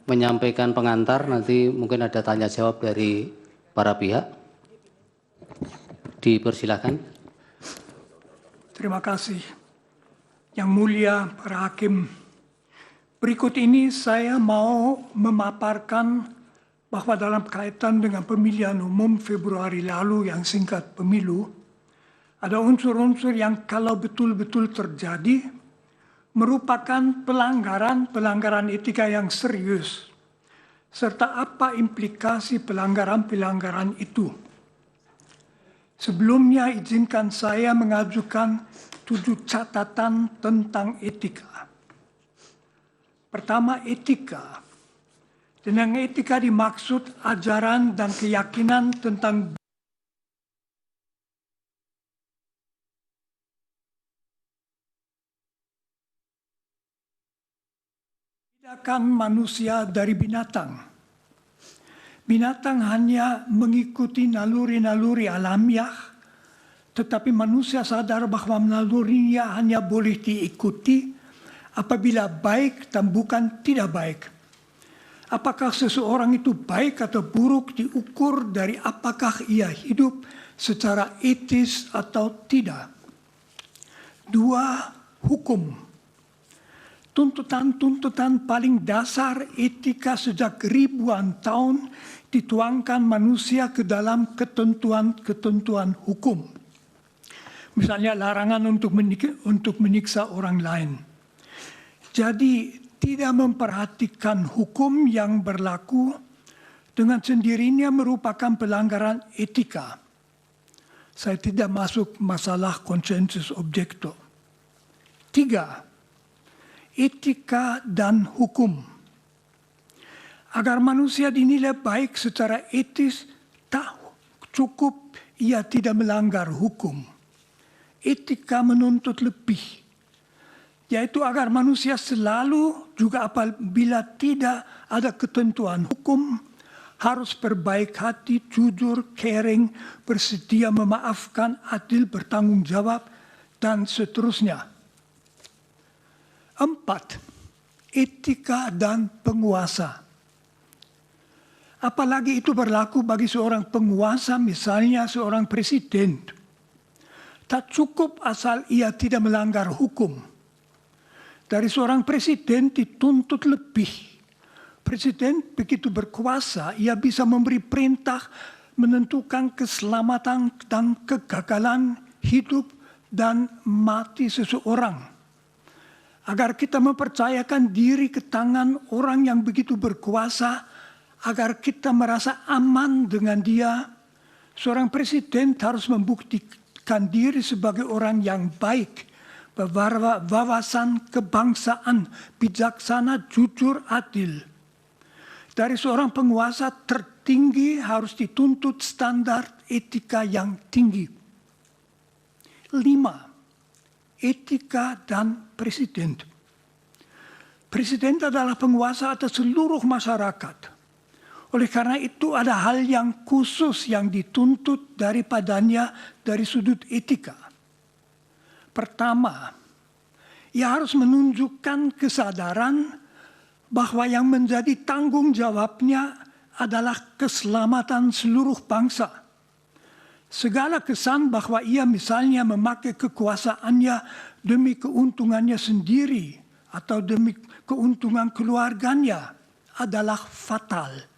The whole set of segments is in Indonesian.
menyampaikan pengantar, nanti mungkin ada tanya jawab dari para pihak. Dipersilakan. Terima kasih. Yang mulia para hakim, berikut ini saya mau memaparkan bahwa dalam kaitan dengan pemilihan umum Februari lalu yang singkat pemilu, ada unsur-unsur yang kalau betul-betul terjadi merupakan pelanggaran etika yang serius, serta apa implikasi pelanggaran itu. Sebelumnya izinkan saya mengajukan 7 catatan tentang etika. Pertama, etika. Dengan etika dimaksud ajaran dan keyakinan tentang bedakan manusia dari binatang. Binatang hanya mengikuti naluri-naluri alamiah, tetapi manusia sadar bahwa nalurinya hanya boleh diikuti apabila baik dan bukan tidak baik. Apakah seseorang itu baik atau buruk diukur dari apakah ia hidup secara etis atau tidak. 2. Hukum. Tuntutan-tuntutan paling dasar etika sejak ribuan tahun dituangkan manusia ke dalam ketentuan-ketentuan hukum. Misalnya larangan untuk menyiksa orang lain. Jadi tidak memperhatikan hukum yang berlaku dengan sendirinya merupakan pelanggaran etika. Saya tidak masuk masalah konsensus objekto. 3. Etika dan hukum. Agar manusia dinilai baik secara etis, tak cukup ia tidak melanggar hukum. Etika menuntut lebih, yaitu agar manusia selalu juga apabila tidak ada ketentuan hukum, harus berbaik hati, jujur, caring, bersedia memaafkan, adil, bertanggung jawab, dan seterusnya. 4. Etika dan penguasa. Apalagi itu berlaku bagi seorang penguasa, misalnya seorang presiden. Tak cukup asal ia tidak melanggar hukum. Dari seorang presiden dituntut lebih. Presiden begitu berkuasa, ia bisa memberi perintah menentukan keselamatan dan kegagalan hidup dan mati seseorang. Agar kita mempercayakan diri ke tangan orang yang begitu berkuasa, agar kita merasa aman dengan dia, seorang presiden harus membuktikan diri sebagai orang yang baik, berwawasan kebangsaan, bijaksana, jujur, adil. Dari seorang penguasa tertinggi harus dituntut standar etika yang tinggi. 5. Etika dan presiden. Presiden adalah penguasa atas seluruh masyarakat. Oleh karena itu ada hal yang khusus yang dituntut daripadanya dari sudut etika. Pertama, ia harus menunjukkan kesadaran bahwa yang menjadi tanggung jawabnya adalah keselamatan seluruh bangsa. Segala kesan bahwa ia misalnya memakai kekuasaannya demi keuntungannya sendiri atau demi keuntungan keluarganya adalah fatal.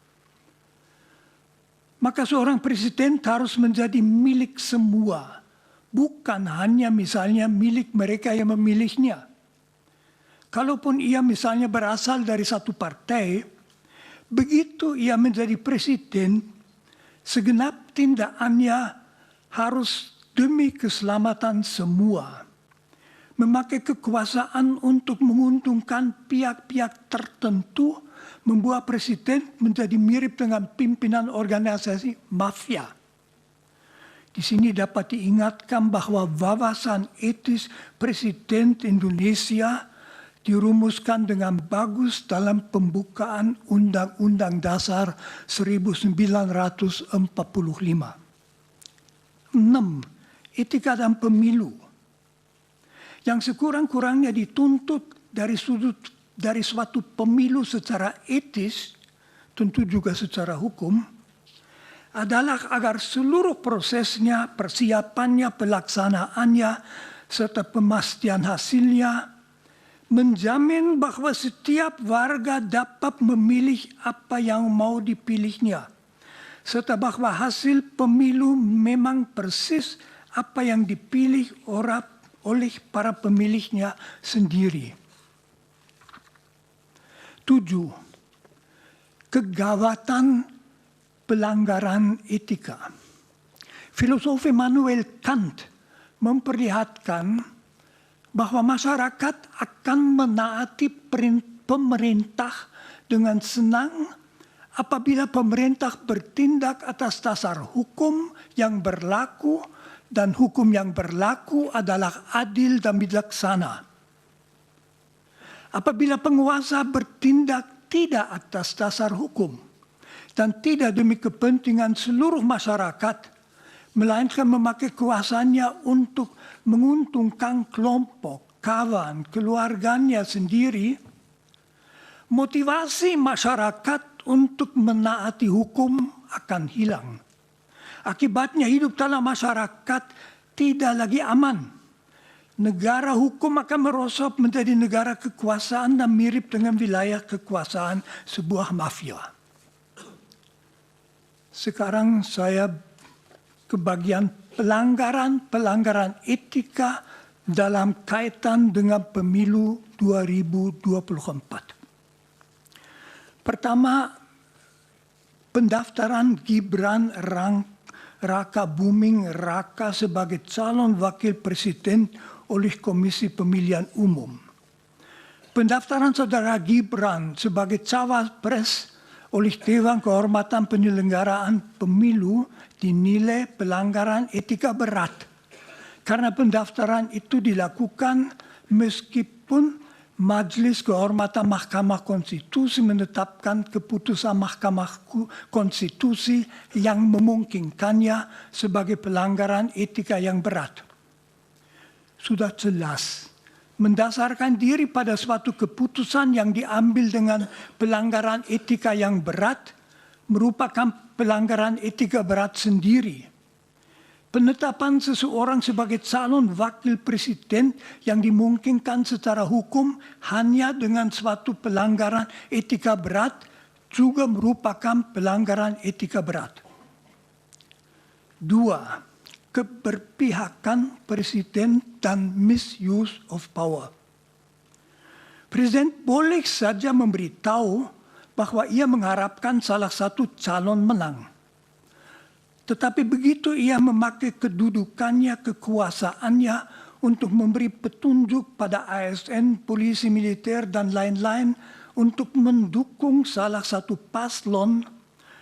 Maka seorang presiden harus menjadi milik semua, bukan hanya misalnya milik mereka yang memilihnya. Kalaupun ia misalnya berasal dari satu partai, begitu ia menjadi presiden, segenap tindakannya harus demi keselamatan semua. Memakai kekuasaan untuk menguntungkan pihak-pihak tertentu membuat presiden menjadi mirip dengan pimpinan organisasi mafia. Di sini dapat diingatkan bahwa wawasan etis Presiden Indonesia dirumuskan dengan bagus dalam pembukaan Undang-Undang Dasar 1945. 6. Etika dan pemilu. Yang sekurang-kurangnya dituntut dari sudut dari suatu pemilu secara etis, tentu juga secara hukum, adalah agar seluruh prosesnya, persiapannya, pelaksanaannya, serta pemastian hasilnya menjamin bahwa setiap warga dapat memilih apa yang mau dipilihnya, serta bahwa hasil pemilu memang persis apa yang dipilih oleh para pemilihnya sendiri. 7. Kegawatan pelanggaran etika. Filosof Immanuel Kant memperlihatkan bahwa masyarakat akan menaati pemerintah dengan senang apabila pemerintah bertindak atas dasar hukum yang berlaku dan hukum yang berlaku adalah adil dan bijaksana. Apabila penguasa bertindak tidak atas dasar hukum dan tidak demi kepentingan seluruh masyarakat, melainkan memakai kuasanya untuk menguntungkan kelompok, kawan, keluarganya sendiri, motivasi masyarakat untuk menaati hukum akan hilang. Akibatnya hidup dalam masyarakat tidak lagi aman. Negara hukum akan merosot menjadi negara kekuasaan dan mirip dengan wilayah kekuasaan sebuah mafia. Sekarang saya ke bagian pelanggaran etika dalam kaitan dengan pemilu 2024. Pertama, pendaftaran Gibran Raka Buming Raka sebagai calon wakil presiden oleh Komisi Pemilihan Umum. Pendaftaran saudara Gibran sebagai cawapres oleh Dewan Kehormatan Penyelenggaraan Pemilu dinilai pelanggaran etika berat. Karena pendaftaran itu dilakukan meskipun Majelis Kehormatan Mahkamah Konstitusi menetapkan keputusan Mahkamah Konstitusi yang memungkinkannya sebagai pelanggaran etika yang berat. Sudah jelas, mendasarkan diri pada suatu keputusan yang diambil dengan pelanggaran etika yang berat merupakan pelanggaran etika berat sendiri. Penetapan seseorang sebagai calon wakil presiden yang dimungkinkan secara hukum hanya dengan suatu pelanggaran etika berat juga merupakan pelanggaran etika berat. 2. Keberpihakan presiden dan misuse of power. Presiden boleh saja memberitahu bahwa ia mengharapkan salah satu calon menang. Tetapi begitu ia memakai kedudukannya, kekuasaannya untuk memberi petunjuk pada ASN, polisi militer, dan lain-lain untuk mendukung salah satu paslon,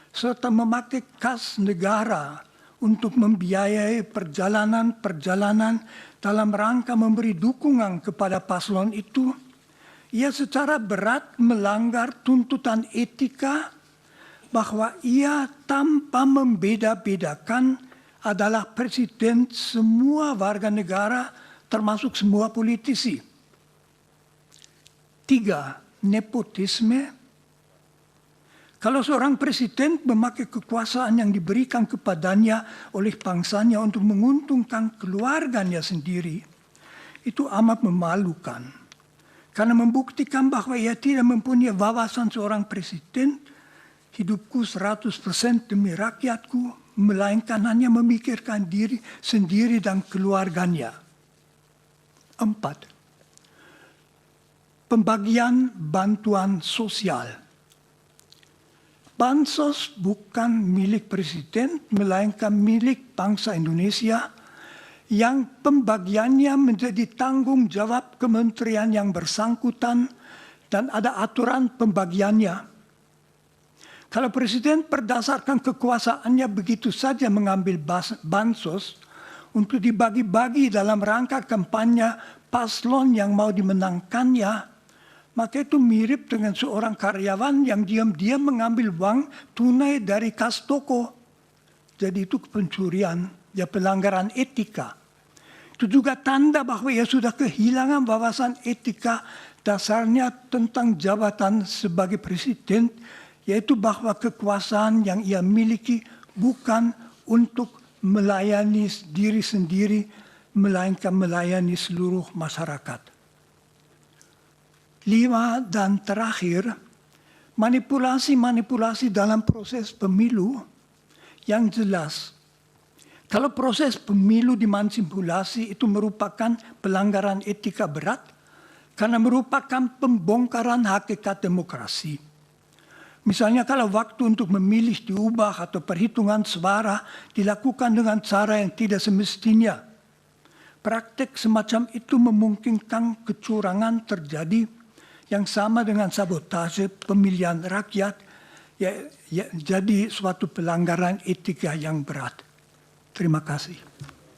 serta memakai kas negara untuk membiayai perjalanan-perjalanan dalam rangka memberi dukungan kepada paslon itu, ia secara berat melanggar tuntutan etika bahwa ia tanpa membeda-bedakan adalah presiden semua warga negara termasuk semua politisi. 3. Nepotisme. Kalau seorang presiden memakai kekuasaan yang diberikan kepadanya oleh bangsanya untuk menguntungkan keluarganya sendiri, itu amat memalukan. Karena membuktikan bahwa ia tidak mempunyai wawasan seorang presiden, hidupku 100% demi rakyatku, melainkan hanya memikirkan diri sendiri dan keluarganya. 4. Pembagian bantuan sosial. Bansos bukan milik presiden, melainkan milik bangsa Indonesia yang pembagiannya menjadi tanggung jawab kementerian yang bersangkutan dan ada aturan pembagiannya. Kalau presiden berdasarkan kekuasaannya begitu saja mengambil bansos untuk dibagi-bagi dalam rangka kampanye paslon yang mau dimenangkannya, maka itu mirip dengan seorang karyawan yang diam-diam mengambil uang tunai dari kas toko. Jadi itu pencurian, ya pelanggaran etika. Itu juga tanda bahwa ia sudah kehilangan wawasan etika Dasarnya tentang jabatan sebagai presiden, yaitu bahwa kekuasaan yang ia miliki bukan untuk melayani diri sendiri, melainkan melayani seluruh masyarakat. 5 dan terakhir, manipulasi-manipulasi dalam proses pemilu yang jelas. Kalau proses pemilu dimanipulasi itu merupakan pelanggaran etika berat karena merupakan pembongkaran hakikat demokrasi. Misalnya kalau waktu untuk memilih diubah atau perhitungan suara dilakukan dengan cara yang tidak semestinya. Praktek semacam itu memungkinkan kecurangan terjadi yang sama dengan sabotase pemilihan rakyat, jadi suatu pelanggaran etika yang berat. Terima kasih.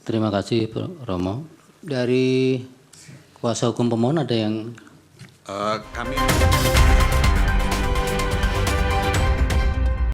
Terima kasih, Pak Romo. Dari kuasa hukum pemohon ada yang Kami